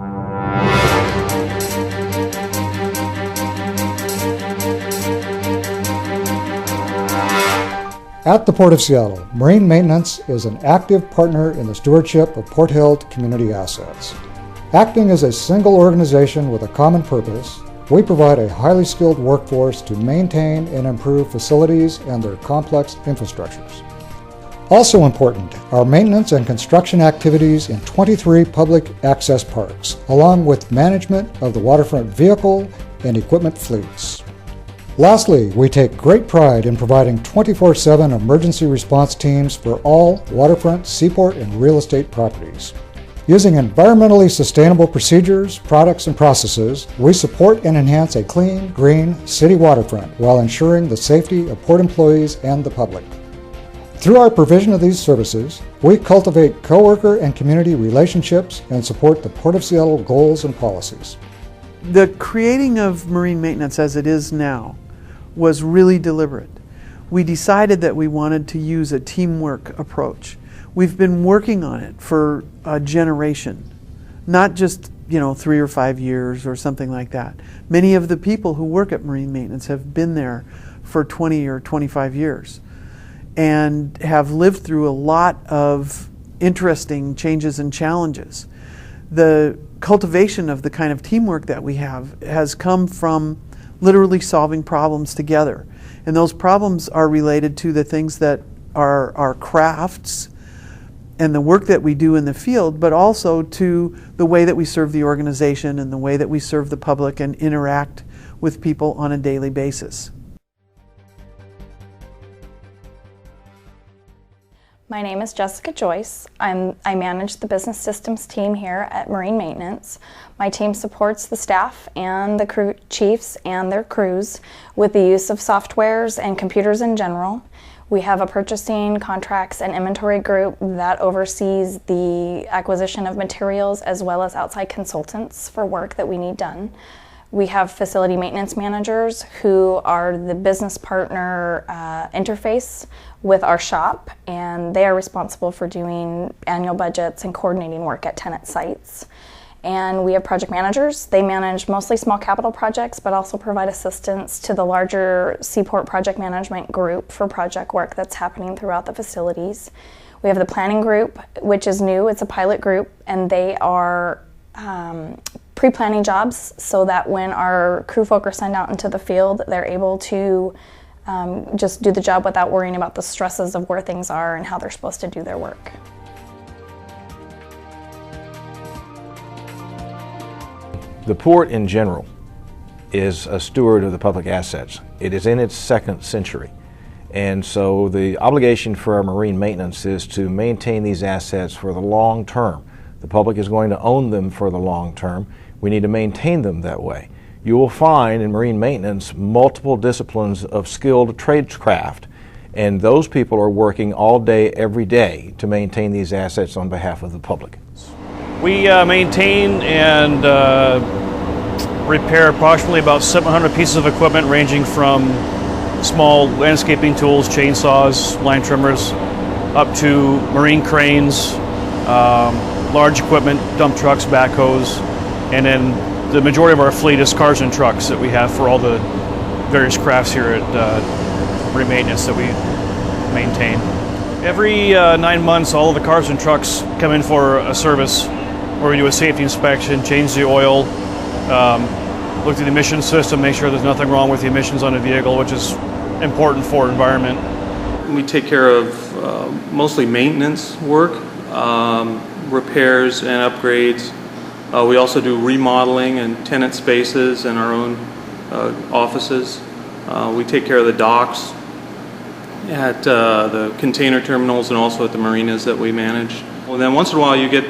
At the Port of Seattle, Marine Maintenance is an active partner in the stewardship of port-held community assets. Acting as a single organization with a common purpose, we provide a highly skilled workforce to maintain and improve facilities and their complex infrastructures. Also important, our maintenance and construction activities in 23 public access parks, along with management of the waterfront vehicle and equipment fleets. Lastly, we take great pride in providing 24/7 emergency response teams for all waterfront, seaport, and real estate properties. Using environmentally sustainable procedures, products, and processes, we support and enhance a clean, green city waterfront while ensuring the safety of port employees and the public. Through our provision of these services, we cultivate coworker and community relationships and support the Port of Seattle goals and policies. The creating of marine maintenance as it is now was really deliberate. We decided that we wanted to use a teamwork approach. We've been working on it for a generation, not just 3 or 5 years or something like that. Many of the people who work at marine maintenance have been there for 20 or 25 years and have lived through a lot of interesting changes and challenges. The cultivation of the kind of teamwork that we have has come from literally solving problems together. And those problems are related to the things that are our crafts and the work that we do in the field, but also to the way that we serve the organization and the way that we serve the public and interact with people on a daily basis. My name is Jessica Joyce. I manage the business systems team here at Marine Maintenance. My team supports the staff and the crew chiefs and their crews with the use of softwares and computers in general. We have a purchasing, contracts, and inventory group that oversees the acquisition of materials as well as outside consultants for work that we need done. We have facility maintenance managers who are the business partner interface with our shop, and they are responsible for doing annual budgets and coordinating work at tenant sites. And we have project managers. They manage mostly small capital projects, but also provide assistance to the larger Seaport project management group for project work that's happening throughout the facilities. We have the planning group, which is new. It's a pilot group, and they are pre-planning jobs so that when our crew folk are sent out into the field, they're able to just do the job without worrying about the stresses of where things are and how they're supposed to do their work. The port in general is a steward of the public assets. It is in its second century. And so the obligation for our marine maintenance is to maintain these assets for the long term. The public is going to own them for the long term. We need to maintain them that way. You will find in marine maintenance multiple disciplines of skilled tradecraft, and those people are working all day, every day to maintain these assets on behalf of the public. We maintain and repair approximately about 700 pieces of equipment ranging from small landscaping tools, chainsaws, line trimmers, up to marine cranes, large equipment, dump trucks, backhoes, and then the majority of our fleet is cars and trucks that we have for all the various crafts here at Marine Maintenance that we maintain. Every 9 months, all of the cars and trucks come in for a service where we do a safety inspection, change the oil, look at the emission system, make sure there's nothing wrong with the emissions on the vehicle, which is important for environment. We take care of mostly maintenance work, repairs and upgrades. We also do remodeling and tenant spaces and our own offices. We take care of the docks at the container terminals and also at the marinas that we manage. And then once in a while you get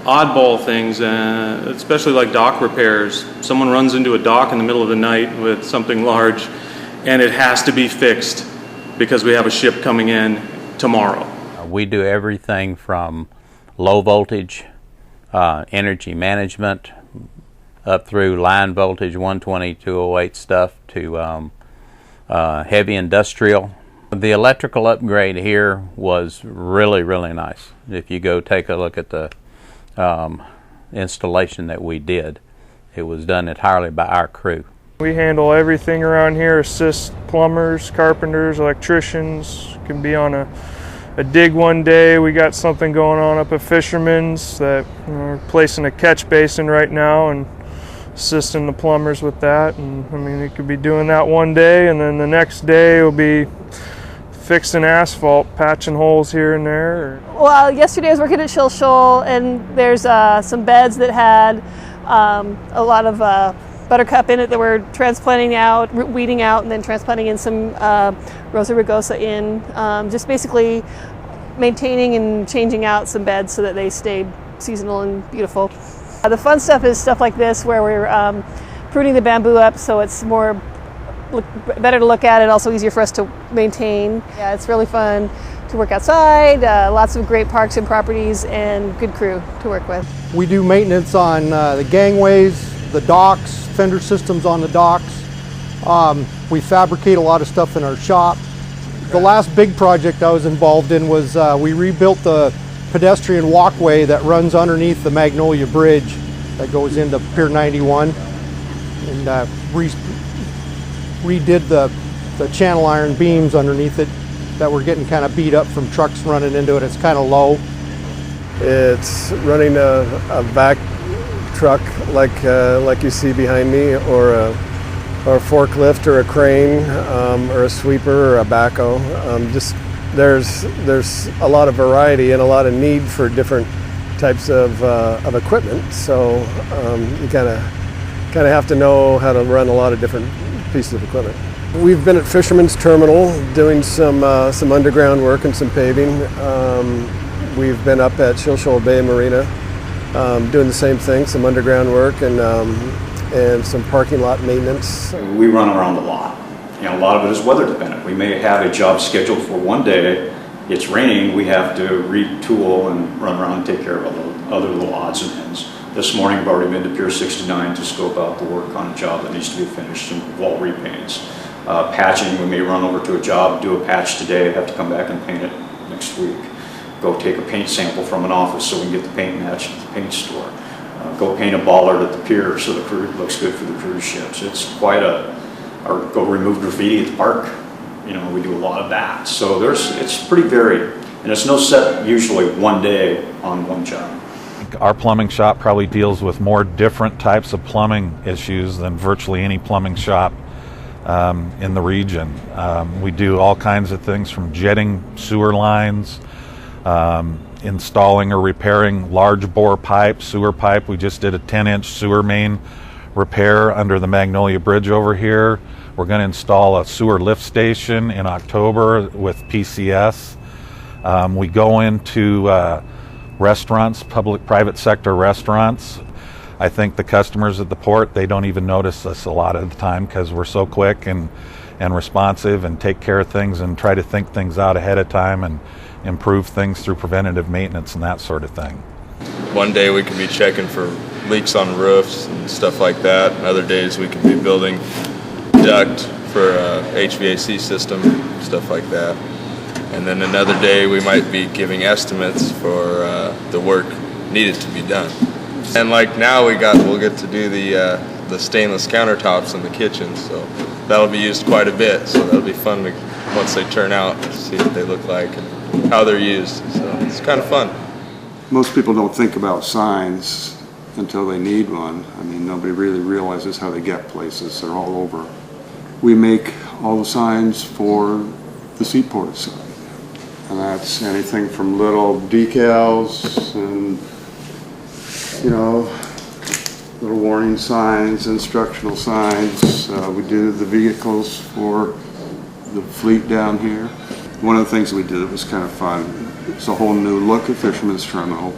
oddball things, especially like dock repairs. Someone runs into a dock in the middle of the night with something large and it has to be fixed because we have a ship coming in tomorrow. We do everything from low voltage energy management up through line voltage 120, 208 stuff to heavy industrial. The electrical upgrade here was really, really nice. If you go take a look at the installation that we did. It was done entirely by our crew. We handle everything around here, assist plumbers, carpenters, electricians. Can be on a dig one day. We got something going on up at Fisherman's that we're placing a catch basin right now and assisting the plumbers with that. And I mean, we could be doing that one day, and then the next day we'll be fixing asphalt, patching holes here and there. Well, yesterday I was working at Shill Shoal, and there's some beds that had a lot of buttercup in it that we're transplanting out, weeding out, and then transplanting in some Rosa rugosa in. Just basically maintaining and changing out some beds so that they stay seasonal and beautiful. The fun stuff is stuff like this, where we're pruning the bamboo up so it's better to look at, and also easier for us to maintain. Yeah, it's really fun to work outside, lots of great parks and properties, and good crew to work with. We do maintenance on the gangways, the docks, fender systems on the docks. We fabricate a lot of stuff in our shop. The last big project I was involved in was we rebuilt the pedestrian walkway that runs underneath the Magnolia Bridge that goes into Pier 91, and redid the channel iron beams underneath it that were getting kind of beat up from trucks running into it. It's kind of low. It's running a vac truck like you see behind me, or a forklift, or a crane, or a sweeper, or a backhoe. There's a lot of variety and a lot of need for different types of equipment. So you kind of have to know how to run a lot of different pieces of equipment. We've been at Fisherman's Terminal doing some underground work and some paving. We've been up at Shill Shoal Bay Marina doing the same thing, some underground work and some parking lot maintenance. We run around a lot. You know, a lot of it is weather dependent. We may have a job scheduled for one day. It's raining, we have to retool and run around and take care of other little odds and ends. This morning I've already been to Pier 69 to scope out the work on a job that needs to be finished, and wall repaints. Patching, we may run over to a job, do a patch today, have to come back and paint it next week. Go take a paint sample from an office so we can get the paint matched at the paint store. Go paint a bollard at the pier so the crew looks good for the cruise ships. It's quite or go remove graffiti at the park. You know, we do a lot of that. So it's pretty varied, and it's no set usually one day on one job. Our plumbing shop probably deals with more different types of plumbing issues than virtually any plumbing shop in the region. We do all kinds of things from jetting sewer lines, installing or repairing large bore pipe, sewer pipe. We just did a 10-inch sewer main repair under the Magnolia Bridge over here. We're going to install a sewer lift station in October with PCS. We go into restaurants, public-private sector restaurants. I think the customers at the port, they don't even notice us a lot of the time because we're so quick and responsive and take care of things and try to think things out ahead of time and improve things through preventative maintenance and that sort of thing. One day we can be checking for leaks on roofs and stuff like that, and other days we can be building duct for HVAC system, stuff like that. And then another day we might be giving estimates for the work needed to be done. And like now we'll get to do the stainless countertops in the kitchen, so that'll be used quite a bit. So that'll be fun once they turn out to see what they look like and how they're used. So it's kind of fun. Most people don't think about signs until they need one. I mean, nobody really realizes how they get places. They're all over. We make all the signs for the Seaport side. And that's anything from little decals and, you know, little warning signs, instructional signs. We do the vehicles for the fleet down here. One of the things we did that was kind of fun, it's a whole new look at Fisherman's Terminal.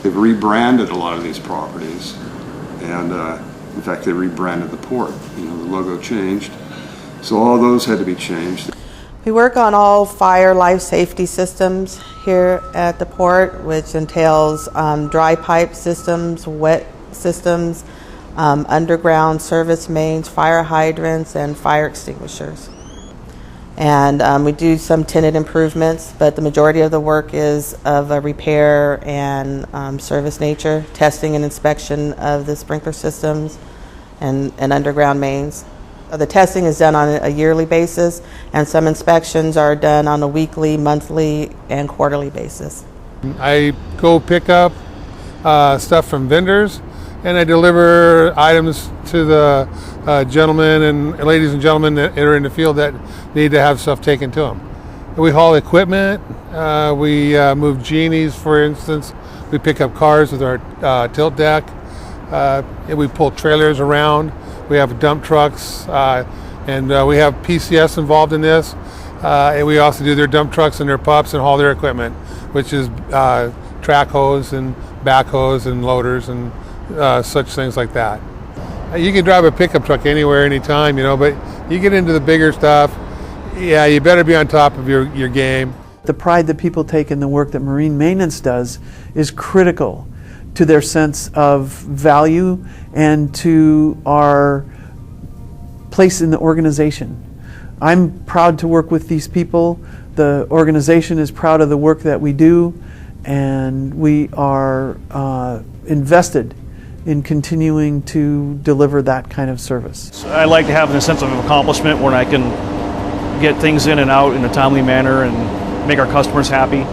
They've rebranded a lot of these properties. And in fact, they rebranded the port. You know, the logo changed. So all those had to be changed. We work on all fire life safety systems here at the port, which entails dry pipe systems, wet systems, underground service mains, fire hydrants, and fire extinguishers. And we do some tenant improvements, but the majority of the work is of a repair and service nature, testing and inspection of the sprinkler systems and underground mains. The testing is done on a yearly basis, and some inspections are done on a weekly, monthly, and quarterly basis. I go pick up stuff from vendors, and I deliver items to the gentlemen and ladies and gentlemen that are in the field that need to have stuff taken to them. We haul equipment, we move genies, for instance. We pick up cars with our tilt deck, and we pull trailers around. We have dump trucks, and we have PCS involved in this. And we also do their dump trucks and their pups and haul their equipment, which is track hose and backhoes and loaders and such things like that. You can drive a pickup truck anywhere, anytime, but you get into the bigger stuff, yeah, you better be on top of your game. The pride that people take in the work that marine maintenance does is critical to their sense of value and to our place in the organization. I'm proud to work with these people. The organization is proud of the work that we do, and we are invested in continuing to deliver that kind of service. I like to have a sense of accomplishment when I can get things in and out in a timely manner and make our customers happy.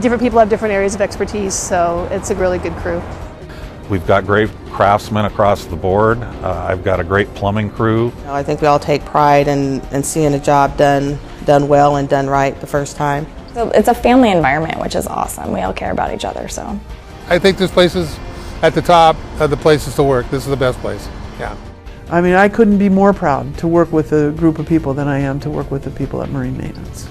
Different people have different areas of expertise, so it's a really good crew. We've got great craftsmen across the board. I've got a great plumbing crew. I think we all take pride in seeing a job done well and done right the first time. So it's a family environment, which is awesome. We all care about each other, so. I think this place is at the top of the places to work. This is the best place, yeah. I mean, I couldn't be more proud to work with a group of people than I am to work with the people at Marine Maintenance.